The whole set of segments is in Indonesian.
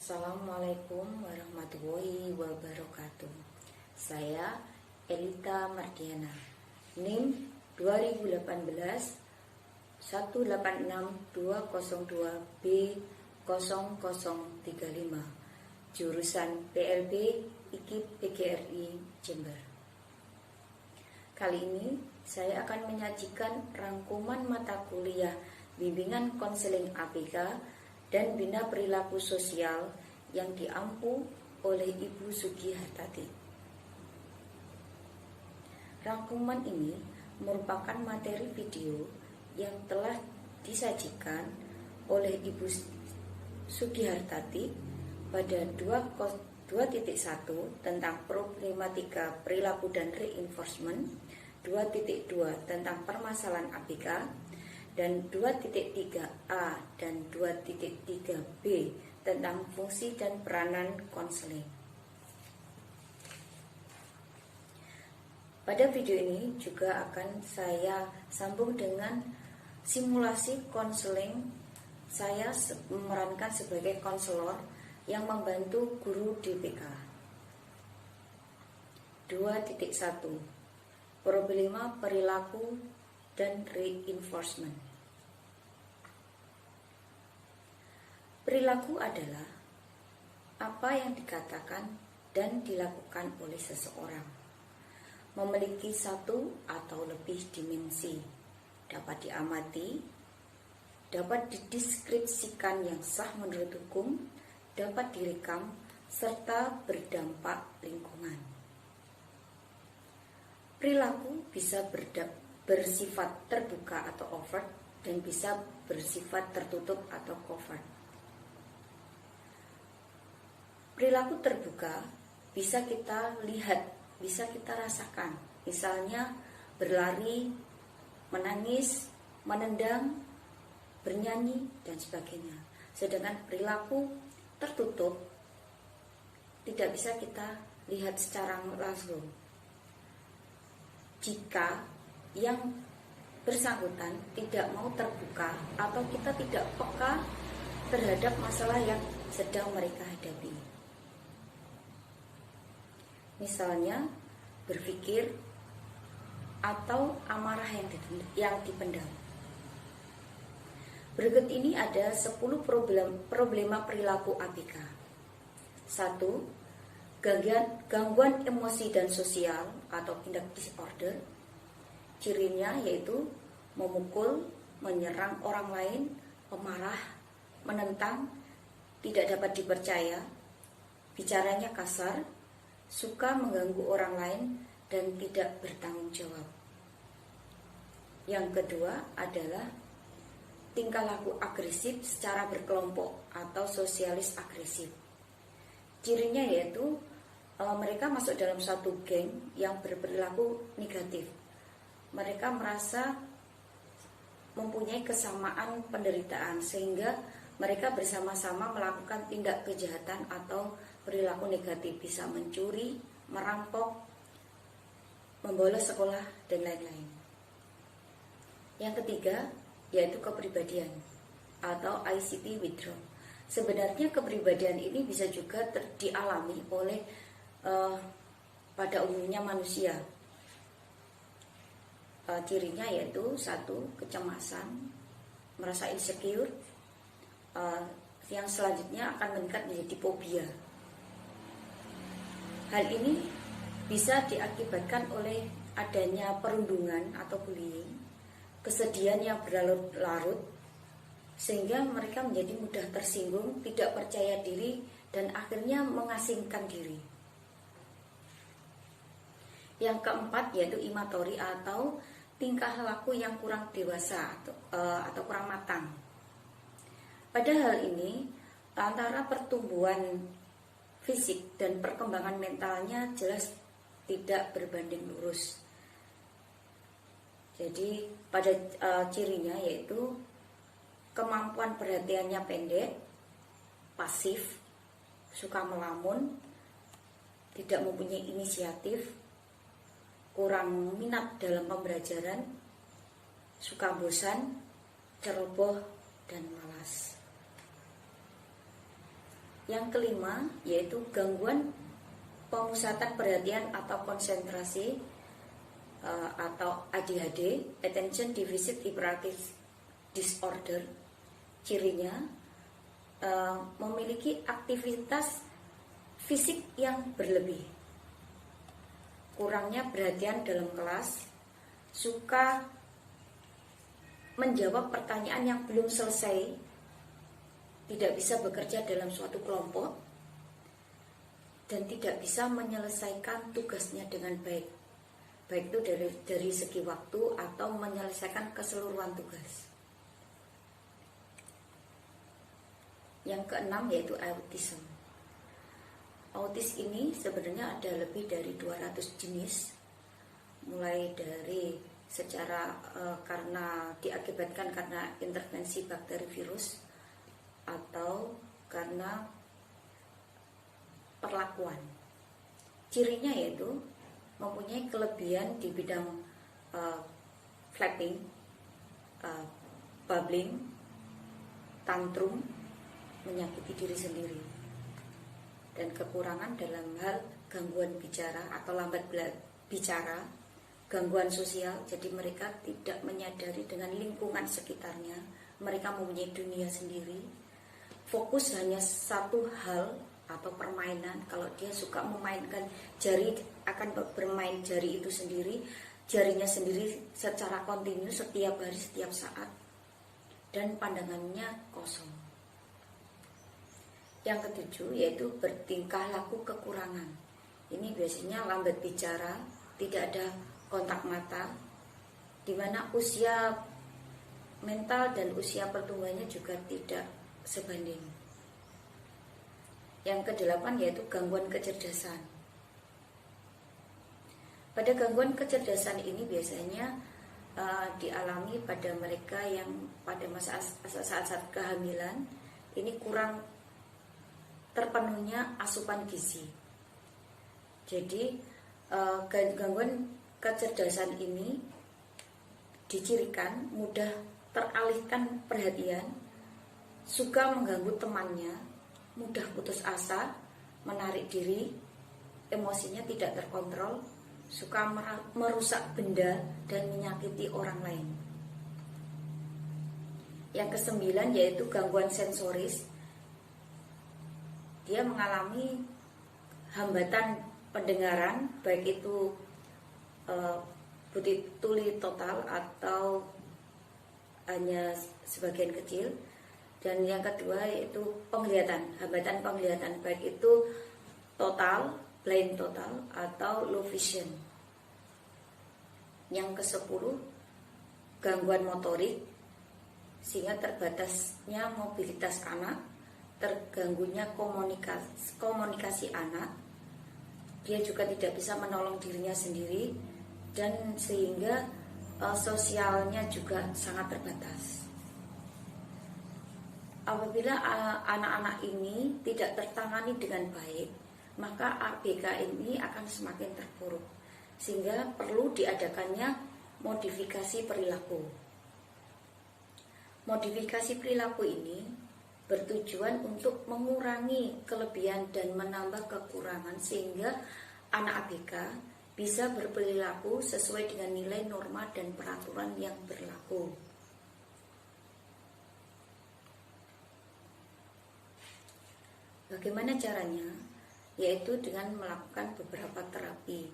Assalamualaikum warahmatullahi wabarakatuh. Saya Elita Mardiana, NIM 2018 186202B0035, jurusan PLB IKIP PGRI Jember. Kali ini saya akan menyajikan rangkuman mata kuliah bimbingan konseling APK dan bina perilaku sosial yang diampu oleh Ibu Sugi Hartati. Rangkuman ini merupakan materi video yang telah disajikan oleh Ibu Sugi Hartati pada 2.1 tentang problematika perilaku dan reinforcement, 2.2 tentang permasalahan APK, dan 2.3a dan 2.3b tentang fungsi dan peranan konseling. Pada video ini juga akan saya sambung dengan simulasi konseling. Saya memerankan sebagai konselor yang membantu guru DPK. 2.1 Problema perilaku dan reinforcement. Perilaku adalah apa yang dikatakan dan dilakukan oleh seseorang. Memiliki satu atau lebih dimensi, dapat diamati, dapat dideskripsikan yang sah menurut hukum, dapat direkam, serta berdampak lingkungan. Perilaku bisa bersifat terbuka atau overt dan bisa bersifat tertutup atau covert. Perilaku terbuka bisa kita lihat, bisa kita rasakan, misalnya berlari, menangis, menendang, bernyanyi, dan sebagainya. Sedangkan perilaku tertutup tidak bisa kita lihat secara langsung. Jika yang bersangkutan tidak mau terbuka atau kita tidak peka terhadap masalah yang sedang mereka hadapi. Misalnya berpikir atau amarah yang dipendam. Berikut ini ada 10 problema perilaku APK. 1. Gangguan emosi dan sosial atau conduct disorder. Cirinya yaitu memukul, menyerang orang lain, pemarah, menentang, tidak dapat dipercaya, bicaranya kasar, suka mengganggu orang lain, dan tidak bertanggung jawab. Yang kedua adalah tingkah laku agresif secara berkelompok atau sosialis agresif. Cirinya yaitu mereka masuk dalam suatu geng yang berperilaku negatif. Mereka merasa mempunyai kesamaan penderitaan sehingga mereka bersama-sama melakukan tindak kejahatan atau perilaku negatif, bisa mencuri, merampok, membolos sekolah, dan lain-lain. Yang ketiga yaitu kepribadian atau ICT withdrawal. Sebenarnya kepribadian ini bisa juga dialami oleh pada umumnya manusia. Cirinya yaitu 1. Kecemasan, merasa insecure. Yang selanjutnya akan meningkat menjadi fobia. Hal ini bisa diakibatkan oleh adanya perundungan atau bullying, kesedihan yang berlarut-larut, sehingga mereka menjadi mudah tersinggung, tidak percaya diri, dan akhirnya mengasingkan diri. Yang keempat yaitu imatori atau tingkah laku yang kurang dewasa atau kurang matang. Pada hal ini, antara pertumbuhan fisik dan perkembangan mentalnya jelas tidak berbanding lurus. Jadi pada cirinya yaitu kemampuan perhatiannya pendek, pasif, suka melamun, tidak mempunyai inisiatif, kurang minat dalam pembelajaran, suka bosan, ceroboh, dan malas. Yang kelima yaitu gangguan pemusatan perhatian atau konsentrasi atau ADHD, Attention Deficit Hyperactive Disorder. Cirinya memiliki aktivitas fisik yang berlebih, kurangnya perhatian dalam kelas, suka menjawab pertanyaan yang belum selesai, tidak bisa bekerja dalam suatu kelompok, dan tidak bisa menyelesaikan tugasnya dengan baik, baik itu dari segi waktu atau menyelesaikan keseluruhan tugas. Yang keenam yaitu autism. Autis ini sebenarnya ada lebih dari 200 jenis, mulai dari secara karena diakibatkan karena intervensi bakteri virus atau karena perlakuan. Cirinya yaitu mempunyai kelebihan di bidang flapping, bubbling, tantrum, menyakiti diri sendiri, dan kekurangan dalam hal gangguan bicara atau lambat bicara, gangguan sosial. Jadi mereka tidak menyadari dengan lingkungan sekitarnya, mereka mempunyai dunia sendiri, fokus hanya satu hal atau permainan. Kalau dia suka memainkan jari, akan bermain jari itu sendiri, jarinya sendiri secara kontinu setiap hari, setiap saat, dan pandangannya kosong. Yang ketujuh yaitu bertingkah laku kekurangan. Ini biasanya lambat bicara, tidak ada kontak mata, di mana usia mental dan usia pertumbuhannya juga tidak sebanding. Yang kedelapan yaitu gangguan kecerdasan. Pada gangguan kecerdasan ini biasanya dialami pada mereka yang pada masa saat kehamilan ini kurang terpenuhnya asupan gizi. Jadi gangguan kecerdasan ini dicirikan mudah teralihkan perhatian, suka mengganggu temannya, mudah putus asa, menarik diri, emosinya tidak terkontrol, suka merusak benda dan menyakiti orang lain. Yang kesembilan yaitu gangguan sensoris. Dia mengalami hambatan pendengaran, baik itu tuli total atau hanya sebagian kecil. Dan yang kedua yaitu penglihatan, hambatan penglihatan, baik itu total, blind total atau low vision. Yang ke-10 gangguan motorik, sehingga terbatasnya mobilitas anak, terganggunya komunikasi anak, dia juga tidak bisa menolong dirinya sendiri, dan sehingga sosialnya juga sangat terbatas. Apabila anak-anak ini tidak tertangani dengan baik, maka ABK ini akan semakin terpuruk, sehingga perlu diadakannya modifikasi perilaku. Modifikasi perilaku ini bertujuan untuk mengurangi kelebihan dan menambah kekurangan, sehingga anak ABK bisa berperilaku sesuai dengan nilai norma dan peraturan yang berlaku. Bagaimana caranya? Yaitu dengan melakukan beberapa terapi.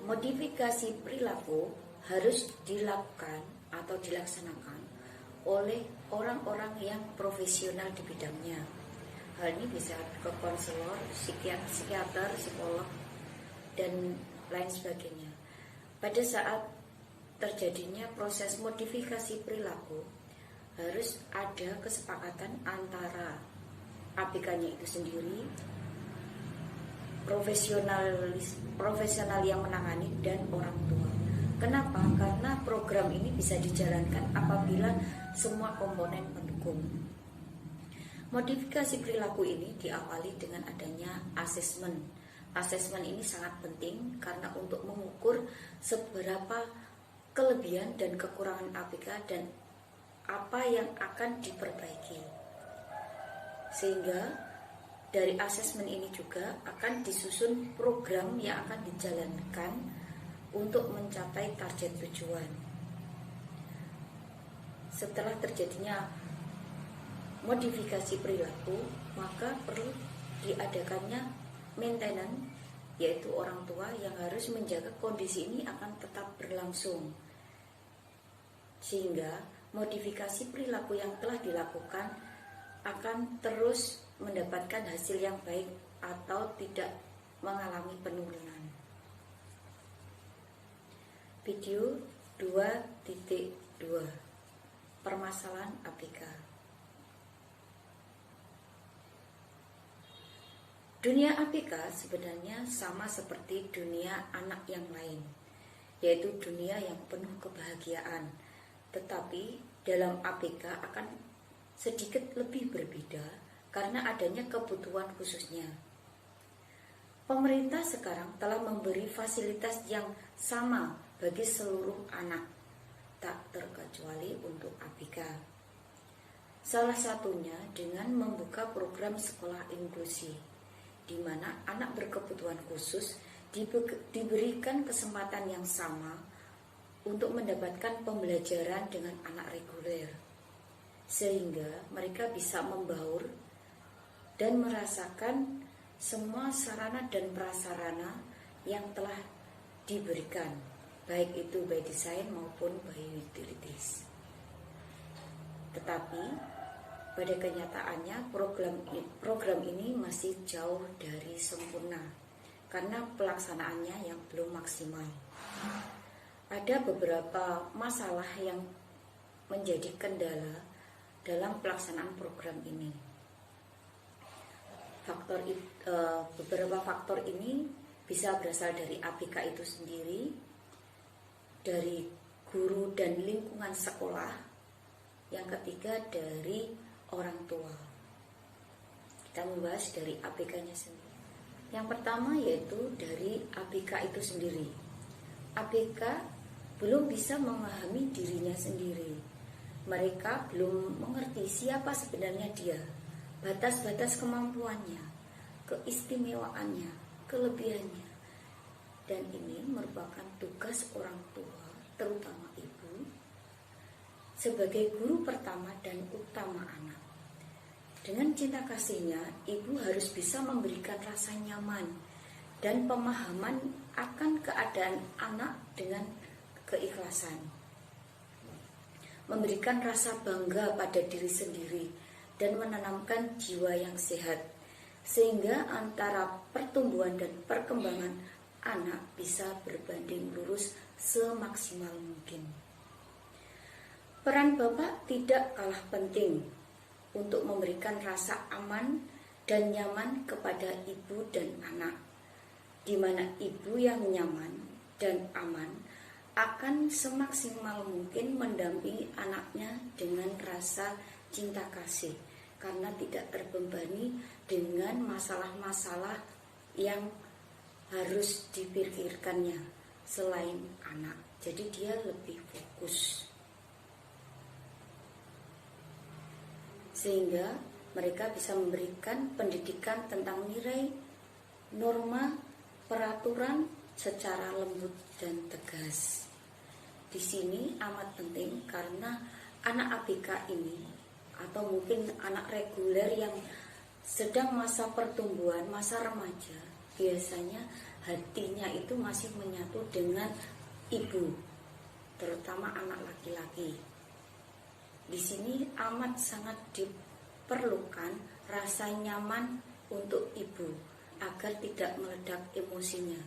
Modifikasi perilaku harus dilakukan atau dilaksanakan oleh orang-orang yang profesional di bidangnya. Hal ini bisa ke konselor, psikiater, psikolog, dan lain sebagainya. Pada saat terjadinya proses modifikasi perilaku, harus ada kesepakatan antara ABK-nya itu sendiri, profesional yang menangani, dan orang tua. Kenapa? Karena program ini bisa dijalankan apabila semua komponen mendukung. Modifikasi perilaku ini diawali dengan adanya asesmen. Asesmen ini sangat penting karena untuk mengukur seberapa kelebihan dan kekurangan ABK dan apa yang akan diperbaiki. Sehingga dari asesmen ini juga akan disusun program yang akan dijalankan untuk mencapai target tujuan. Setelah terjadinya modifikasi perilaku, maka perlu diadakannya maintenance, yaitu orang tua yang harus menjaga kondisi ini akan tetap berlangsung, sehingga modifikasi perilaku yang telah dilakukan akan terus mendapatkan hasil yang baik atau tidak mengalami penurunan. Video 2.2 Permasalahan ABK. Dunia ABK sebenarnya sama seperti dunia anak yang lain, yaitu dunia yang penuh kebahagiaan. Tetapi dalam ABK akan sedikit lebih berbeda karena adanya kebutuhan khususnya. Pemerintah sekarang telah memberi fasilitas yang sama bagi seluruh anak, tak terkecuali untuk ABK. Salah satunya dengan membuka program sekolah inklusi, di mana anak berkebutuhan khusus diberikan kesempatan yang sama untuk mendapatkan pembelajaran dengan anak reguler, sehingga mereka bisa membaur dan merasakan semua sarana dan prasarana yang telah diberikan, baik itu by design maupun by utilities. Tetapi pada kenyataannya program ini masih jauh dari sempurna karena pelaksanaannya yang belum maksimal. Ada beberapa masalah yang menjadi kendala dalam pelaksanaan program ini. Beberapa faktor ini bisa berasal dari ABK itu sendiri, dari guru dan lingkungan sekolah, yang ketiga dari orang tua. Kita membahas dari ABK-nya sendiri. Yang pertama yaitu dari ABK itu sendiri. ABK belum bisa memahami dirinya sendiri. Mereka belum mengerti siapa sebenarnya dia, batas-batas kemampuannya, keistimewaannya, kelebihannya. Dan ini merupakan tugas orang tua, terutama ibu, sebagai guru pertama dan utama anak. Dengan cinta kasihnya, ibu harus bisa memberikan rasa nyaman dan pemahaman akan keadaan anak dengan keikhlasan. Memberikan rasa bangga pada diri sendiri dan menanamkan jiwa yang sehat, sehingga antara pertumbuhan dan perkembangan anak bisa berbanding lurus semaksimal mungkin. Peran bapak tidak kalah penting untuk memberikan rasa aman dan nyaman kepada ibu dan anak, di mana ibu yang nyaman dan aman akan semaksimal mungkin mendampingi anaknya dengan rasa cinta kasih, karena tidak terbebani dengan masalah-masalah yang harus dipikirkannya selain anak. Jadi dia lebih fokus, sehingga mereka bisa memberikan pendidikan tentang nilai, norma, peraturan secara lembut dan tegas. Di sini amat penting karena anak ABK ini, atau mungkin anak reguler yang sedang masa pertumbuhan, masa remaja, biasanya hatinya itu masih menyatu dengan ibu, terutama anak laki-laki. Di sini amat sangat diperlukan rasa nyaman untuk ibu agar tidak meledak emosinya.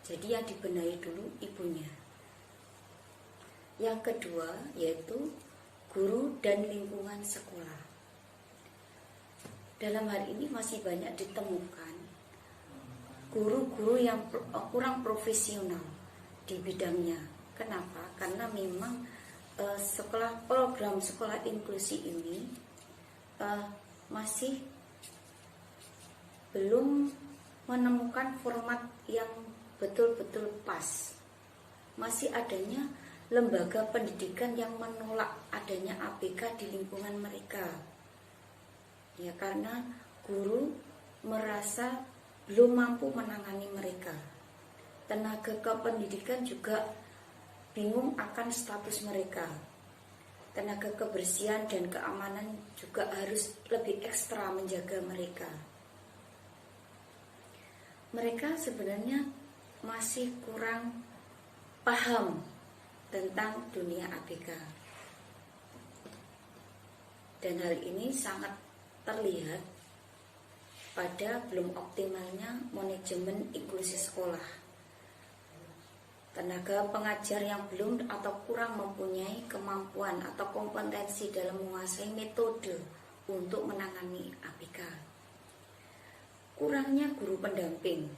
Jadi yang dibenahi dulu ibunya. Yang kedua yaitu guru dan lingkungan sekolah. Dalam hal ini masih banyak ditemukan guru-guru yang kurang profesional di bidangnya. Kenapa? Karena memang program sekolah inklusi ini masih belum menemukan format yang betul-betul pas. Masih adanya lembaga pendidikan yang menolak adanya ABK di lingkungan mereka. Ya, karena guru merasa belum mampu menangani mereka. Tenaga kependidikan juga bingung akan status mereka. Tenaga kebersihan dan keamanan juga harus lebih ekstra menjaga mereka. Mereka sebenarnya masih kurang paham tentang dunia ABK. Dan hal ini sangat terlihat pada belum optimalnya manajemen inklusi sekolah. Tenaga pengajar yang belum atau kurang mempunyai kemampuan atau kompetensi dalam menguasai metode untuk menangani ABK. Kurangnya guru pendamping.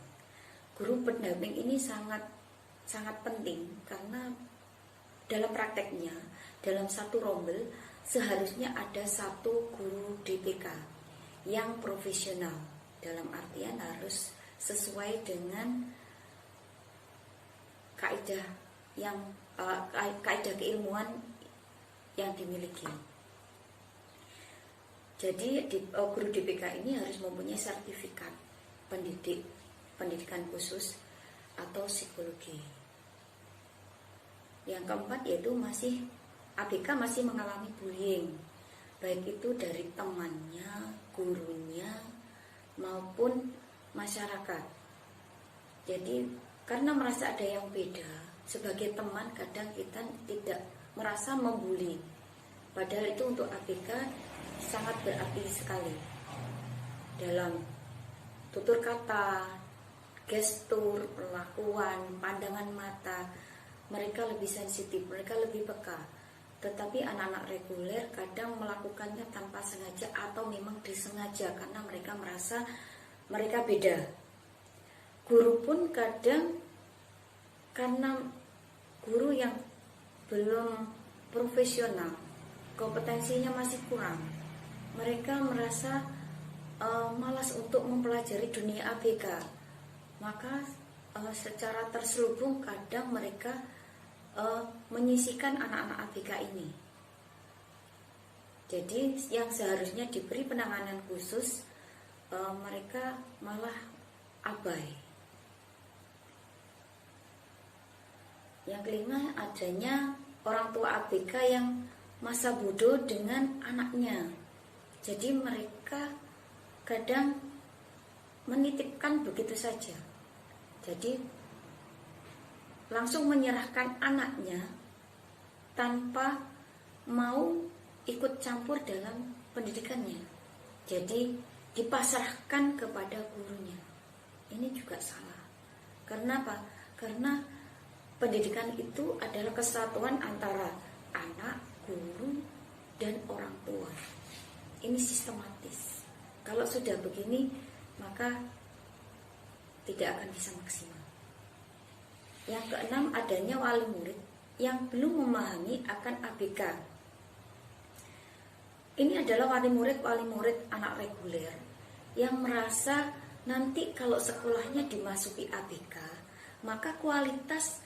Guru pendamping ini sangat penting karena dalam prakteknya, dalam satu rombel seharusnya ada satu guru DPK yang profesional, dalam artian harus sesuai dengan kaidah keilmuan yang dimiliki. Jadi guru DPK ini harus mempunyai sertifikat pendidikan khusus atau psikologi. Yang keempat yaitu ABK masih mengalami bullying, baik itu dari temannya, gurunya, maupun masyarakat. Jadi karena merasa ada yang beda, sebagai teman kadang kita tidak merasa membuli. Padahal itu untuk ABK sangat berarti sekali. Dalam tutur kata, gestur, perlakuan, pandangan mata, mereka lebih sensitif, mereka lebih peka. Tetapi anak-anak reguler kadang melakukannya tanpa sengaja atau memang disengaja karena mereka merasa mereka beda. Guru pun kadang karena guru yang belum profesional, kompetensinya masih kurang, mereka merasa malas untuk mempelajari dunia ABK. Maka secara terselubung kadang mereka menyisihkan anak-anak ABK ini. Jadi yang seharusnya diberi penanganan khusus, mereka malah abai. Yang kelima, adanya orang tua ABK yang masa bodoh dengan anaknya. Jadi mereka kadang menitipkan begitu saja. Jadi langsung menyerahkan anaknya tanpa mau ikut campur dalam pendidikannya. Jadi dipasrahkan kepada gurunya. Ini juga salah. Karena apa? Karena pendidikan itu adalah kesatuan antara anak, guru, dan orang tua. Ini sistematis. Kalau sudah begini, maka tidak akan bisa maksimal. Yang keenam, adanya wali murid yang belum memahami akan ABK. Ini adalah wali murid anak reguler yang merasa nanti kalau sekolahnya dimasuki ABK, maka kualitas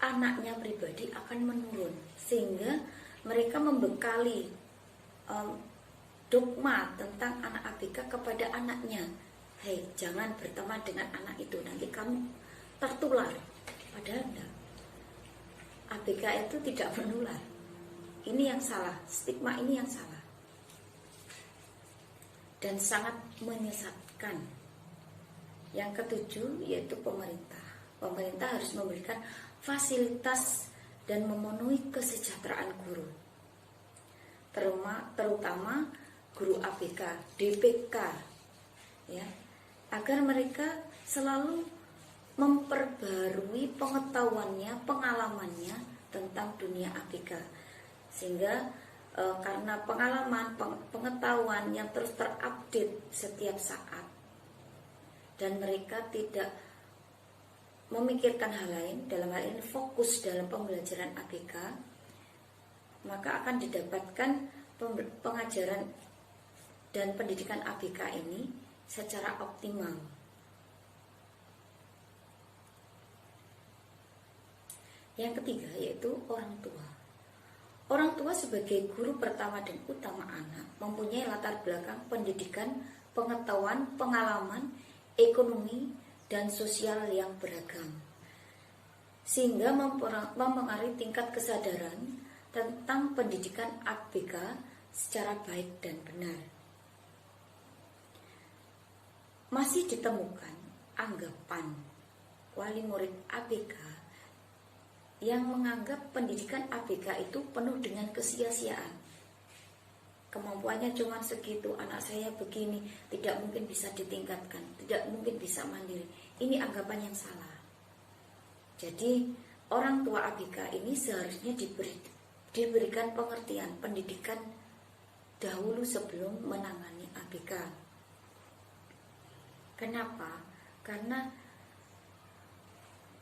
anaknya pribadi akan menurun, sehingga mereka membekali dogma tentang anak ABK kepada anaknya. Hei, jangan berteman dengan anak itu, nanti kamu tertular. Padahal enggak. ABK itu tidak menular. Ini yang salah, stigma ini yang salah. Dan sangat menyesatkan. Yang ketujuh yaitu pemerintah. Pemerintah harus memberikan fasilitas dan memenuhi kesejahteraan guru. Terutama guru ABK, DPK, ya, agar mereka selalu memperbarui pengetahuannya, pengalamannya tentang dunia ABK, sehingga karena pengalaman, pengetahuan yang terus terupdate setiap saat, dan mereka tidak memikirkan hal lain, dalam hal ini fokus dalam pembelajaran ABK, maka akan didapatkan pengajaran dan pendidikan ABK ini secara optimal. Yang ketiga yaitu orang tua. Orang tua sebagai guru pertama dan utama anak mempunyai latar belakang pendidikan, pengetahuan, pengalaman, ekonomi, dan sosial yang beragam, sehingga mempengaruhi tingkat kesadaran tentang pendidikan ABK secara baik dan benar. Masih ditemukan anggapan wali murid ABK yang menganggap pendidikan ABK itu penuh dengan kesia-siaan. Kemampuannya cuma segitu, anak saya begini, tidak mungkin bisa ditingkatkan, tidak mungkin bisa mandiri. Ini anggapan yang salah. Jadi orang tua ABK ini seharusnya diberikan pengertian pendidikan dahulu sebelum menangani ABK. Kenapa? Karena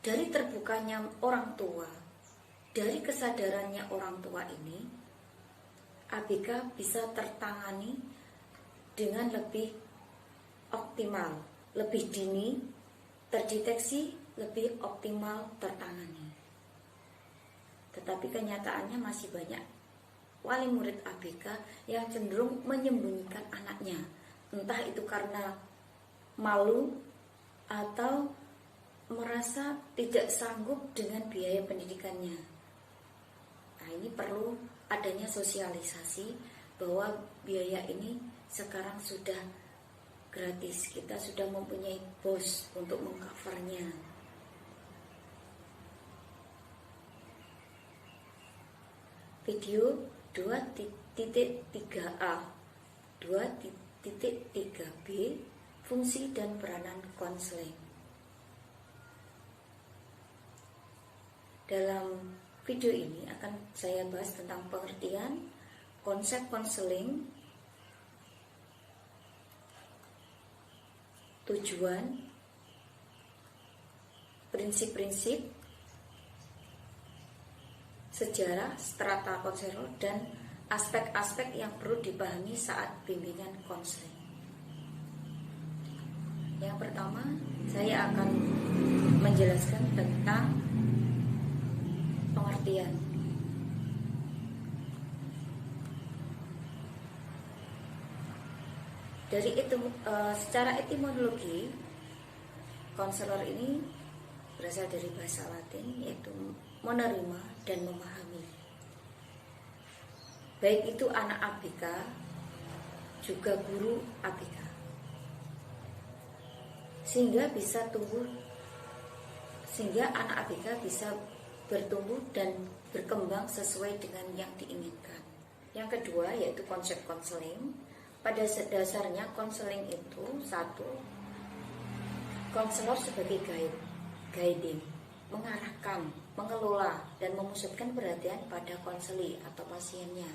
dari terbukanya orang tua, dari kesadarannya orang tua ini, ABK bisa tertangani dengan lebih optimal, lebih dini, terdeteksi, lebih optimal tertangani. Tetapi kenyataannya masih banyak wali murid ABK yang cenderung menyembunyikan anaknya, entah itu karena malu atau merasa tidak sanggup dengan biaya pendidikannya. Nah, ini perlu adanya sosialisasi bahwa biaya ini sekarang sudah gratis, kita sudah mempunyai bos untuk mengcovernya. Video 2.3a 2.3b Fungsi dan peranan konseling. Dalam video ini akan saya bahas tentang pengertian konsep konseling, tujuan, prinsip-prinsip, sejarah, strata konselor, dan aspek-aspek yang perlu dipahami saat bimbingan konseling. Yang pertama, saya akan menjelaskan tentang pengertian. Dari itu, secara etimologi, konselor ini berasal dari bahasa Latin, yaitu menerima dan memahami. Baik itu anak ABK, juga guru ABK. Sehingga anak ABK bisa bertumbuh dan berkembang sesuai dengan yang diinginkan. Yang kedua yaitu konsep konseling. Pada dasarnya konseling itu satu, konselor sebagai guiding, mengarahkan, mengelola dan memusatkan perhatian pada konseli atau pasiennya.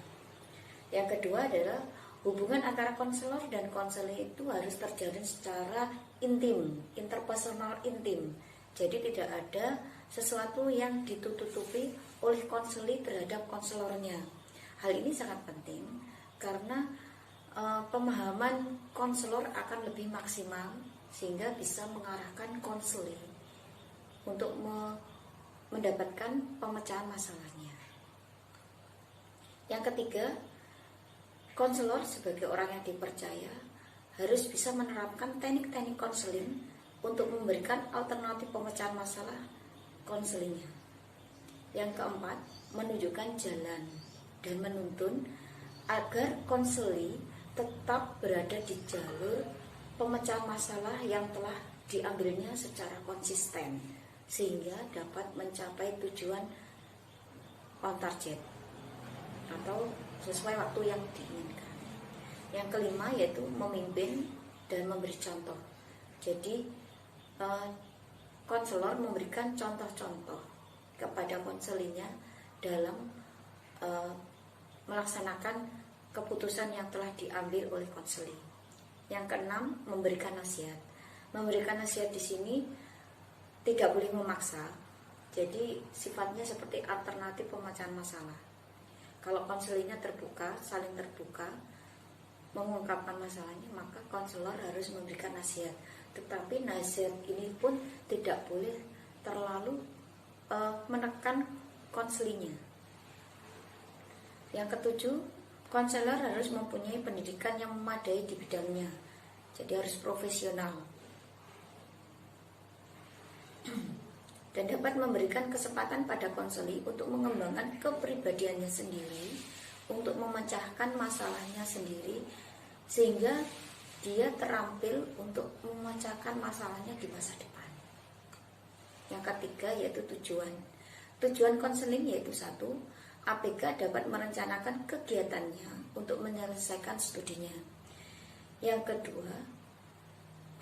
Yang kedua adalah hubungan antara konselor dan konseli itu harus terjalin secara intim, interpersonal intim. Jadi tidak ada sesuatu yang ditutupi oleh konseli terhadap konselornya. Hal ini sangat penting karena pemahaman konselor akan lebih maksimal sehingga bisa mengarahkan konseli untuk mendapatkan pemecahan masalahnya. Yang ketiga, konselor sebagai orang yang dipercaya harus bisa menerapkan teknik-teknik konseling untuk memberikan alternatif pemecahan masalah konselingnya. Yang keempat, menunjukkan jalan dan menuntun agar konseli tetap berada di jalur pemecahan masalah yang telah diambilnya secara konsisten sehingga dapat mencapai tujuan on target atau sesuai waktu yang diinginkan. Yang kelima yaitu memimpin dan memberi contoh. Jadi konselor memberikan contoh-contoh kepada konselinya dalam melaksanakan keputusan yang telah diambil oleh konseli. Yang keenam, memberikan nasihat. Memberikan nasihat di sini tidak boleh memaksa. Jadi sifatnya seperti alternatif pemecahan masalah. Kalau konselinya terbuka, saling terbuka, mengungkapkan masalahnya, maka konselor harus memberikan nasihat. Tetapi nasihat ini pun tidak boleh terlalu menekan konselinya. Yang ketujuh, konselor harus mempunyai pendidikan yang memadai di bidangnya, jadi harus profesional dan dapat memberikan kesempatan pada konseli untuk mengembangkan kepribadiannya sendiri, untuk memecahkan masalahnya sendiri, sehingga dia terampil untuk memecahkan masalahnya di masa depan. Yang ketiga yaitu tujuan. Tujuan konseling yaitu satu, ABK dapat merencanakan kegiatannya untuk menyelesaikan studinya. Yang kedua,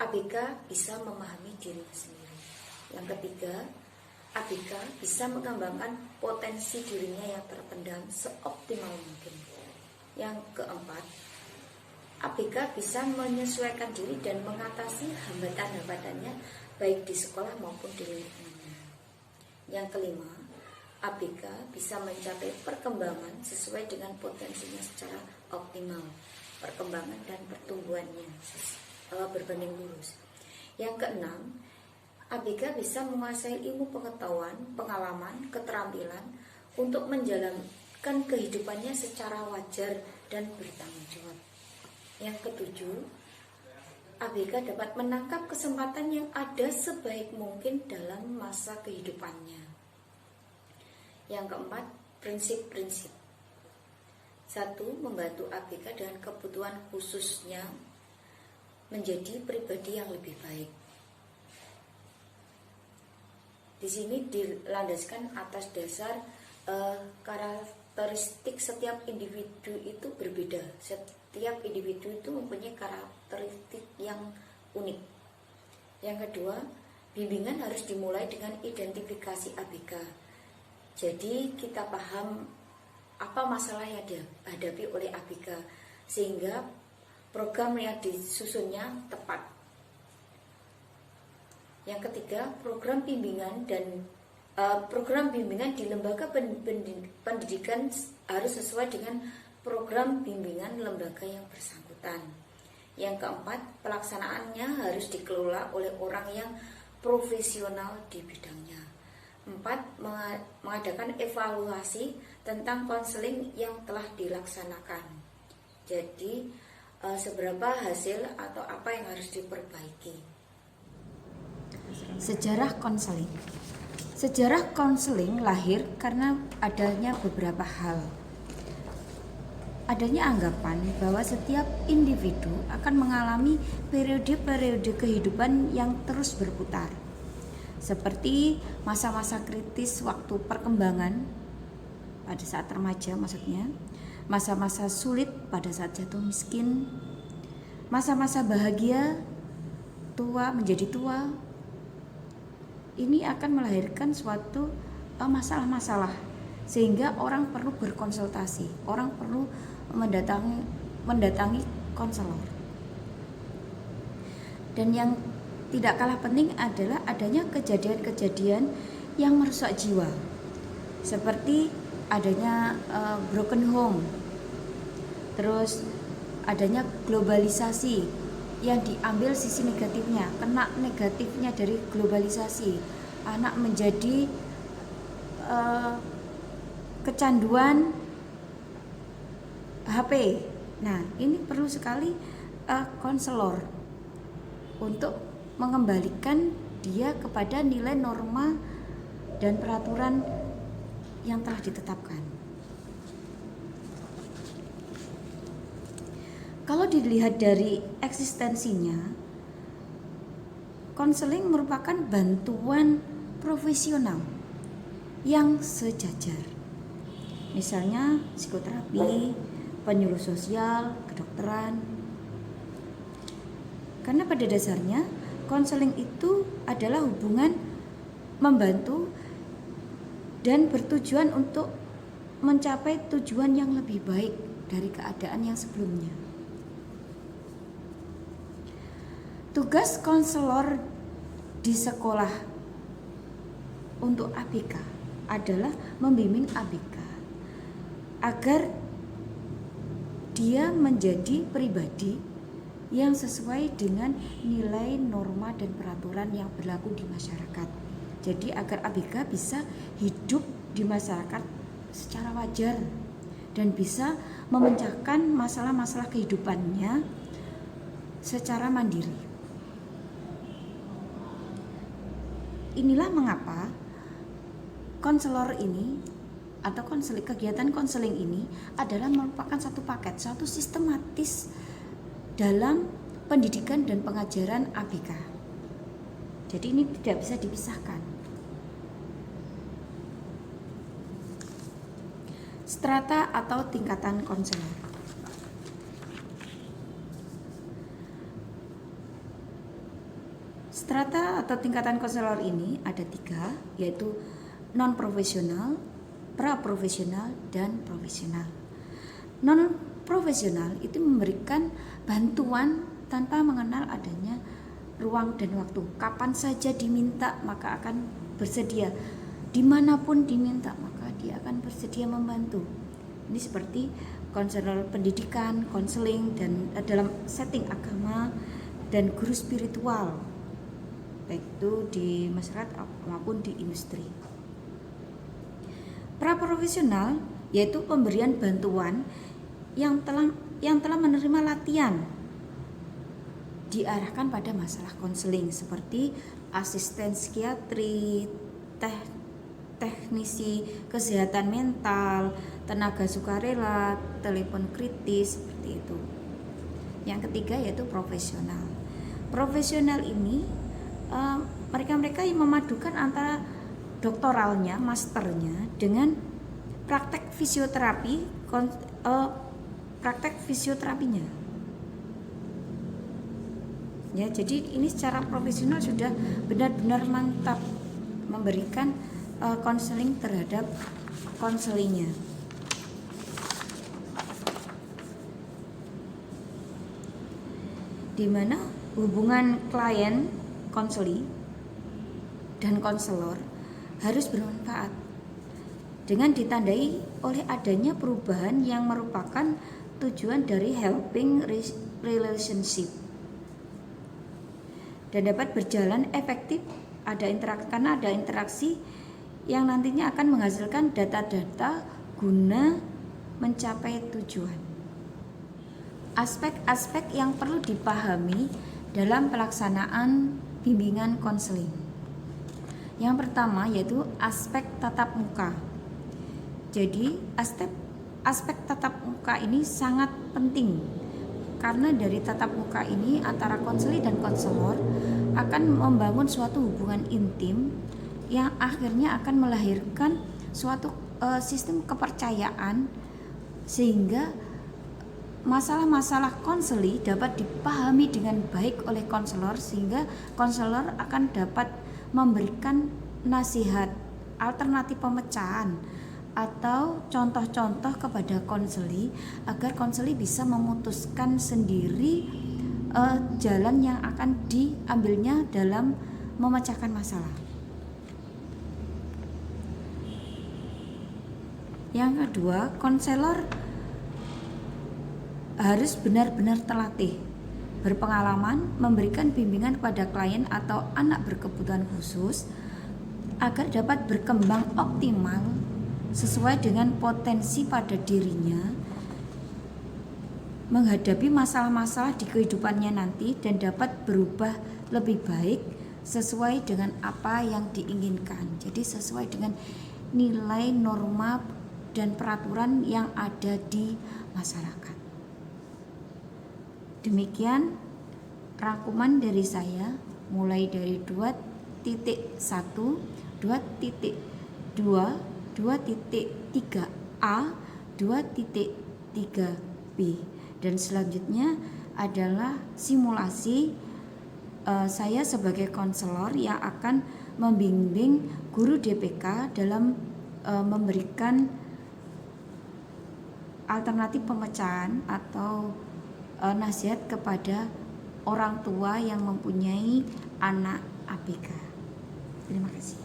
ABK bisa memahami dirinya sendiri. Yang ketiga, ABK bisa mengembangkan potensi dirinya yang terpendam seoptimal mungkin. Yang keempat, ABK bisa menyesuaikan diri dan mengatasi hambatan-hambatannya baik di sekolah maupun di lingkungannya. Yang kelima, ABK bisa mencapai perkembangan sesuai dengan potensinya secara optimal, perkembangan dan pertumbuhannya berbanding lurus. Yang keenam, ABK bisa menguasai ilmu pengetahuan, pengalaman, keterampilan untuk menjalankan kehidupannya secara wajar dan bertanggung jawab. Yang ketujuh, ABK dapat menangkap kesempatan yang ada sebaik mungkin dalam masa kehidupannya. Yang keempat, prinsip-prinsip. Satu, membantu ABK dengan kebutuhan khususnya menjadi pribadi yang lebih baik. Di sini dilandaskan atas dasar karakteristik setiap individu itu berbeda. Setiap individu itu mempunyai karakteristik yang unik. Yang kedua, bimbingan harus dimulai dengan identifikasi ABK. Jadi kita paham apa masalah yang dihadapi oleh ABK, sehingga program yang disusunnya tepat. Yang ketiga, program bimbingan di lembaga pendidikan harus sesuai dengan program bimbingan lembaga yang bersangkutan. Yang keempat, pelaksanaannya harus dikelola oleh orang yang profesional di bidangnya. 4. Mengadakan evaluasi tentang konseling yang telah dilaksanakan. Jadi seberapa hasil atau apa yang harus diperbaiki. Sejarah konseling. Sejarah konseling lahir karena adanya beberapa hal. Adanya anggapan bahwa setiap individu akan mengalami periode-periode kehidupan yang terus berputar, seperti masa-masa kritis waktu perkembangan pada saat remaja, maksudnya masa-masa sulit pada saat jatuh miskin, masa-masa bahagia tua menjadi tua. Ini akan melahirkan suatu masalah-masalah, sehingga orang perlu berkonsultasi, orang perlu mendatangi konselor. Dan yang tidak kalah penting adalah adanya kejadian-kejadian yang merusak jiwa, seperti adanya broken home, terus adanya globalisasi yang diambil sisi negatifnya, kena negatifnya dari globalisasi, anak menjadi kecanduan HP. Nah, ini perlu sekali konselor untuk mengembalikan dia kepada nilai norma dan peraturan yang telah ditetapkan. Kalau dilihat dari eksistensinya, konseling merupakan bantuan profesional yang sejajar. Misalnya psikoterapi, penyuluh sosial, kedokteran. Karena pada dasarnya konseling itu adalah hubungan membantu dan bertujuan untuk mencapai tujuan yang lebih baik dari keadaan yang sebelumnya. Tugas konselor di sekolah untuk ABK adalah membimbing ABK agar dia menjadi pribadi yang sesuai dengan nilai norma dan peraturan yang berlaku di masyarakat. Jadi agar ABK bisa hidup di masyarakat secara wajar dan bisa memecahkan masalah-masalah kehidupannya secara mandiri. Inilah mengapa konselor ini atau kegiatan konseling ini adalah merupakan satu paket, satu sistematis dalam pendidikan dan pengajaran ABK. Jadi ini tidak bisa dipisahkan. Strata atau tingkatan konselor. Strata atau tingkatan konselor ini ada 3, yaitu non-profesional, pra-profesional, dan profesional. Non-profesional itu memberikan bantuan tanpa mengenal adanya ruang dan waktu. Kapan saja diminta maka akan bersedia, dimanapun diminta maka dia akan bersedia membantu. Ini seperti konselor pendidikan, konseling, dan dalam setting agama dan guru spiritual, baik itu di masyarakat maupun di industri. Pra-profesional yaitu pemberian bantuan yang telah menerima latihan diarahkan pada masalah konseling seperti asisten psikiatri, teknisi kesehatan mental, tenaga sukarela, telepon kritis, seperti itu. Yang ketiga yaitu profesional. Profesional ini mereka yang memadukan antara doktoralnya, masternya dengan praktek fisioterapinya. Ya, jadi ini secara profesional sudah benar-benar mantap memberikan konseling terhadap konselingnya. Di mana hubungan klien, konseli, dan konselor harus bermanfaat dengan ditandai oleh adanya perubahan yang merupakan tujuan dari helping relationship dan dapat berjalan efektif. Karena ada interaksi yang nantinya akan menghasilkan data-data guna mencapai tujuan. Aspek-aspek yang perlu dipahami dalam pelaksanaan bimbingan konseling. Yang pertama yaitu aspek tatap muka. Jadi aspek tatap muka ini sangat penting karena dari tatap muka ini antara konseli dan konselor akan membangun suatu hubungan intim yang akhirnya akan melahirkan suatu sistem kepercayaan sehingga masalah-masalah konseli dapat dipahami dengan baik oleh konselor sehingga konselor akan dapat memberikan nasihat, alternatif pemecahan atau contoh-contoh kepada konseli agar konseli bisa memutuskan sendiri jalan yang akan diambilnya dalam memecahkan masalah. Yang kedua, konselor harus benar-benar terlatih, berpengalaman, memberikan bimbingan kepada klien atau anak berkebutuhan khusus agar dapat berkembang optimal sesuai dengan potensi pada dirinya, menghadapi masalah-masalah di kehidupannya nanti dan dapat berubah lebih baik sesuai dengan apa yang diinginkan. Jadi sesuai dengan nilai, norma, dan peraturan yang ada di masyarakat. Demikian rangkuman dari saya mulai dari 2.1, 2.2, 2.3a, 2.3b, dan selanjutnya adalah simulasi saya sebagai konselor yang akan membimbing guru DPK dalam memberikan alternatif pemecahan atau nasihat kepada orang tua yang mempunyai anak ABK. Terima kasih.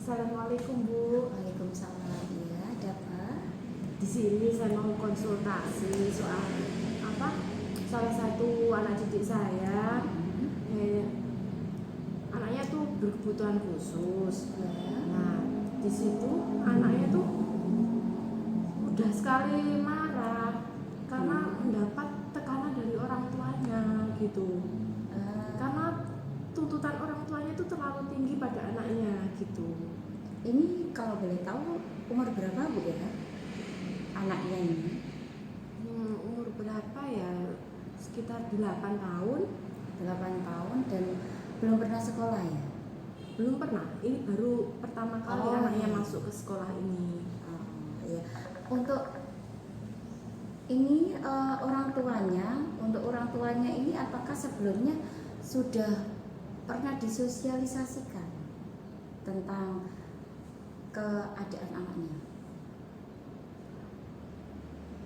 Assalamualaikum Bu. Waalaikumsalam. Ya, ada apa? Di sini saya mau konsultasi soal salah satu anak didik saya. Anaknya tuh berkebutuhan khusus. Ya. Nah, di situ anaknya tuh mudah sekali marah karena mendapat tekanan dari orang tuanya gitu. Karena tuntutan orang tuanya itu terlalu tinggi pada anaknya gitu. Ini kalau boleh tahu umur berapa Bu ya anaknya ini? Umur berapa ya? Sekitar 8 tahun. 8 tahun dan belum pernah sekolah ya? Belum pernah. Ini baru pertama kali anaknya masuk ke sekolah ini. Oh, iya. Untuk ini untuk orang tuanya ini apakah sebelumnya sudah pernah disosialisasikan tentang keadaan anaknya?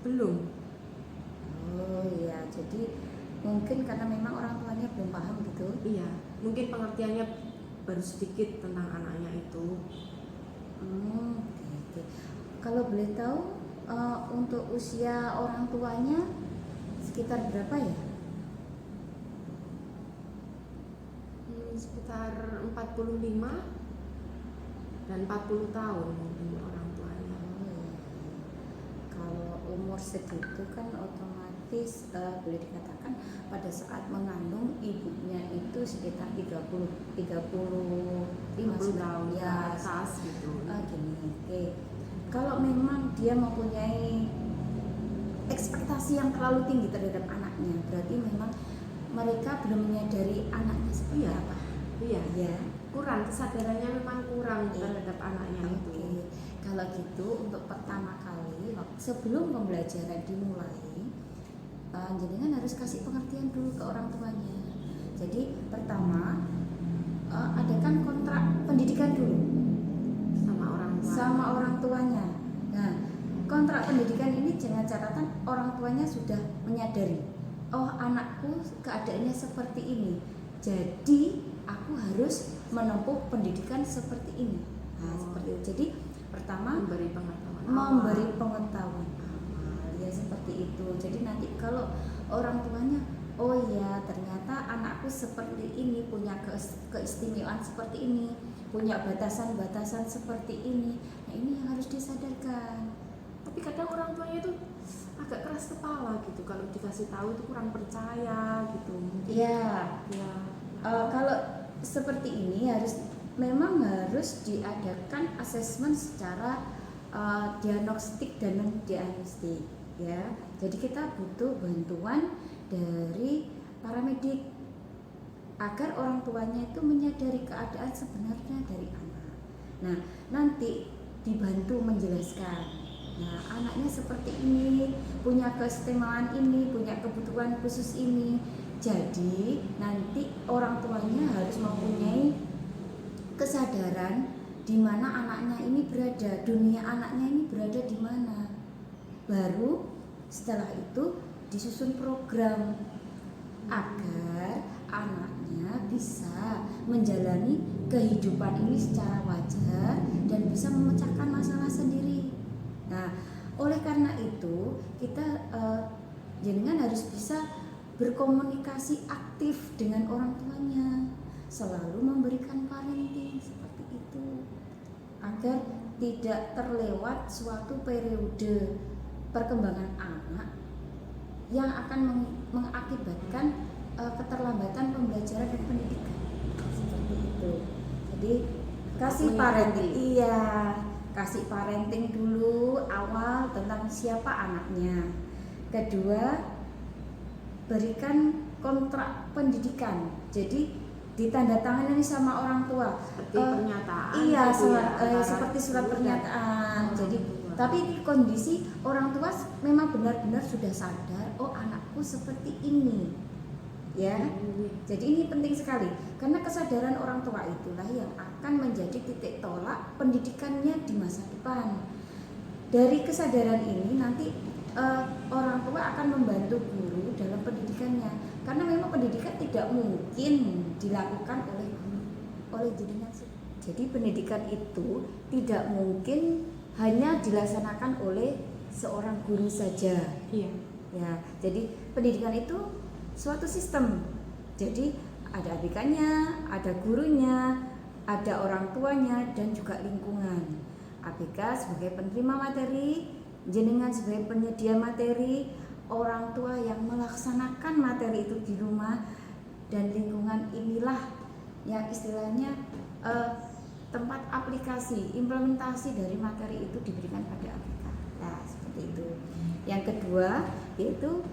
Belum. Oh iya, jadi mungkin karena memang orang tuanya belum paham gitu. Iya, mungkin pengertiannya baru sedikit tentang anaknya itu. Oke. Kalau boleh tahu untuk usia orang tuanya sekitar berapa ya? Sekitar 45 dan 40 tahun mungkin orang tuanya. Kalau umur segitu kan otomatis boleh dikatakan pada saat mengandung ibunya itu sekitar 35 tahun ya atas gitu. Gini, oke. Kalau memang dia mempunyai ekspektasi yang terlalu tinggi terhadap anaknya, berarti memang mereka belum menyadari anaknya seperti apa. Iya. Ya. Kurang, kesadarannya memang kurang terhadap anaknya itu. Kalau gitu untuk pertama kali sebelum pembelajaran dimulai, jenengan harus kasih pengertian dulu ke orang tuanya. Jadi pertama adakan kontrak pendidikan dulu sama orang tuanya. Nah, kontrak pendidikan ini dengan catatan orang tuanya sudah menyadari, oh anakku keadaannya seperti ini, jadi aku harus menempuh pendidikan seperti ini. Nah, seperti itu. Jadi pertama memberi pengetahuan awal ya seperti itu. Jadi nanti kalau orang tuanya, oh ya ternyata anakku seperti ini, punya keistimewaan seperti ini, punya batasan-batasan seperti ini. Nah, ini yang harus disadarkan. Tapi kadang orang tuanya itu agak keras kepala gitu, kalau dikasih tahu itu kurang percaya gitu. Ya. Kalau seperti ini memang harus diadakan asesmen secara diagnostik dan non diagnostik ya. Jadi kita butuh bantuan dari paramedik agar orang tuanya itu menyadari keadaan sebenarnya dari anak. Nah, nanti dibantu menjelaskan. Nah, anaknya seperti ini, punya keistimewaan ini, punya kebutuhan khusus ini. Jadi nanti orang tuanya harus mempunyai kesadaran di mana anaknya ini berada, dunia anaknya ini berada di mana. Baru setelah itu disusun program agar anaknya bisa menjalani kehidupan ini secara wajar dan bisa memecahkan masalah sendiri. Nah, oleh karena itu kita jenengan harus bisa berkomunikasi aktif dengan orang tuanya, selalu memberikan parenting seperti itu agar tidak terlewat suatu periode perkembangan anak yang akan mengakibatkan keterlambatan pembelajaran dan pendidikan seperti itu. Jadi kasih parenting, kasih parenting dulu awal tentang siapa anaknya. Kedua, berikan kontrak pendidikan. Jadi ditandatangani sama orang tua. Seperti pernyataan. Iya, gitu seperti surat pernyataan. Jadi tapi ini kondisi orang tua memang benar-benar sudah sadar, oh anakku seperti ini. Ya. Jadi ini penting sekali karena kesadaran orang tua itulah yang akan menjadi titik tolak pendidikannya di masa depan. Dari kesadaran ini nanti orang tua akan membantu guru dalam pendidikannya, karena memang pendidikan tidak mungkin dilakukan oleh jenengan. Jadi pendidikan itu tidak mungkin hanya dilaksanakan oleh seorang guru saja. Iya. Ya, jadi pendidikan itu suatu sistem. Jadi ada ABK-nya, ada gurunya, ada orang tuanya dan juga lingkungan. ABK sebagai penerima materi jenengan sebagai penyedia materi, orang tua yang melaksanakan materi itu di rumah, dan lingkungan inilah yang istilahnya tempat aplikasi, implementasi dari materi itu diberikan pada ABK. Nah, seperti itu. Yang kedua yaitu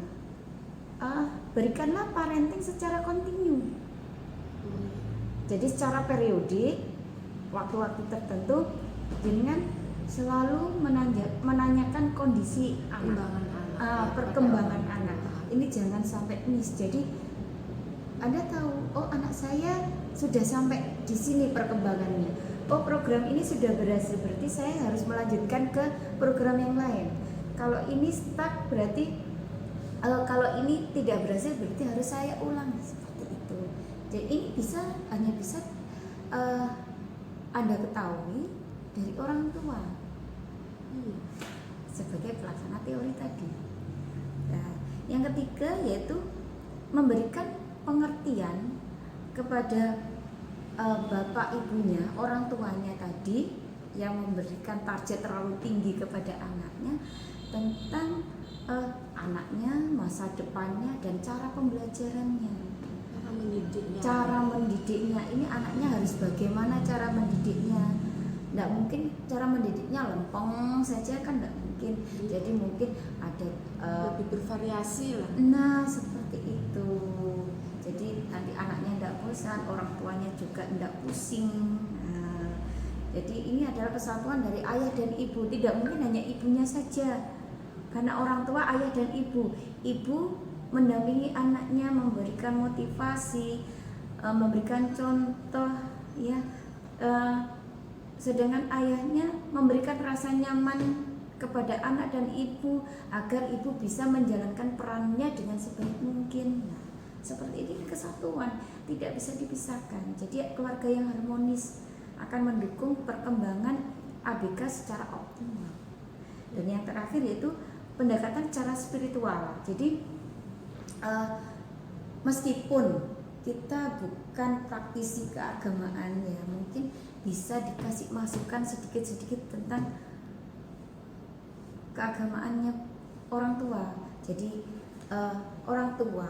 berikanlah parenting secara kontinu. Jadi secara periodik, waktu-waktu tertentu, jenengan selalu menanyakan kondisi perkembangan anak. Ini jangan sampai miss. Jadi Anda tahu, oh anak saya sudah sampai di sini perkembangannya. Oh program ini sudah berhasil, berarti saya harus melanjutkan ke program yang lain. Kalau ini stuck berarti kalau ini tidak berhasil berarti harus saya ulang, seperti itu. Jadi ini hanya bisa Anda ketahui dari orang tua sebagai pelaksana teori tadi. Nah, yang ketiga yaitu memberikan pengertian kepada bapak ibunya, orang tuanya tadi yang memberikan target terlalu tinggi kepada anaknya tentang anaknya, masa depannya, dan cara pembelajarannya, cara mendidiknya. Ini anaknya harus bagaimana cara mendidiknya. Tidak mungkin cara mendidiknya lempeng saja, kan tidak mungkin. Jadi mungkin ada lebih bervariasi lah. Nah seperti itu. Jadi nanti anaknya tidak bosan, orang tuanya juga tidak pusing. Nah, jadi ini adalah kesatuan dari ayah dan ibu. Tidak mungkin hanya ibunya saja, karena orang tua ayah dan ibu. Ibu mendampingi anaknya, memberikan motivasi, memberikan contoh, ya. Sedangkan ayahnya memberikan rasa nyaman kepada anak dan ibu agar ibu bisa menjalankan perannya dengan sebaik mungkin. Nah, seperti ini kesatuan tidak bisa dipisahkan. Jadi keluarga yang harmonis akan mendukung perkembangan ABK secara optimal. Dan yang terakhir yaitu pendekatan cara spiritual. Jadi meskipun kita bukan praktisi keagamaan, ya mungkin bisa dikasih masukan sedikit-sedikit tentang keagamaannya orang tua. Jadi orang tua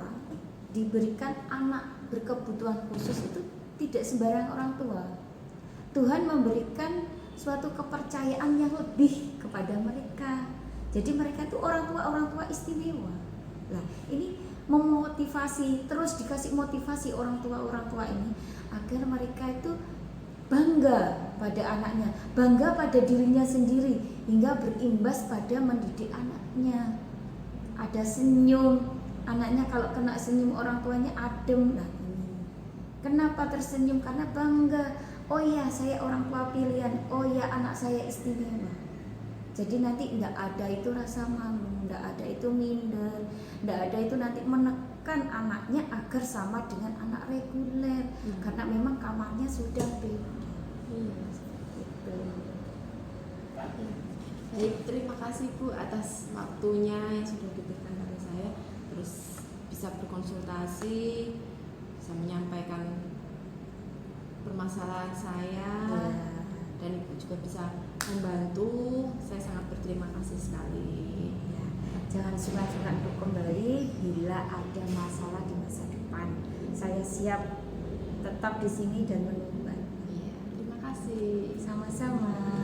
diberikan anak berkebutuhan khusus itu tidak sembarang orang tua. Tuhan memberikan suatu kepercayaan yang lebih kepada mereka. Jadi mereka itu orang tua istimewa. Nah, ini memotivasi, terus dikasih motivasi orang tua ini agar mereka itu bangga pada anaknya, bangga pada dirinya sendiri, hingga berimbas pada mendidik anaknya. Ada senyum, anaknya kalau kena senyum orang tuanya adem. Nah ini kenapa tersenyum? Karena bangga. Oh ya, saya orang tua pilihan. Oh ya, anak saya istimewa. Jadi nanti tidak ada itu rasa malu, tidak ada itu minder, tidak ada itu nanti menekan anaknya agar sama dengan anak reguler, karena memang kamarnya sudah beda. Gitu. Baik, terima kasih Bu atas waktunya yang sudah diberikan kepada saya. Terus bisa berkonsultasi, bisa menyampaikan permasalahan saya, dan Ibu juga bisa membantu. Saya sangat berterima kasih sekali. Ya, jangan sungkan-sungkan untuk kembali bila ada masalah di masa depan. Saya siap tetap di sini dan menunggu. Iya, terima kasih. Sama-sama.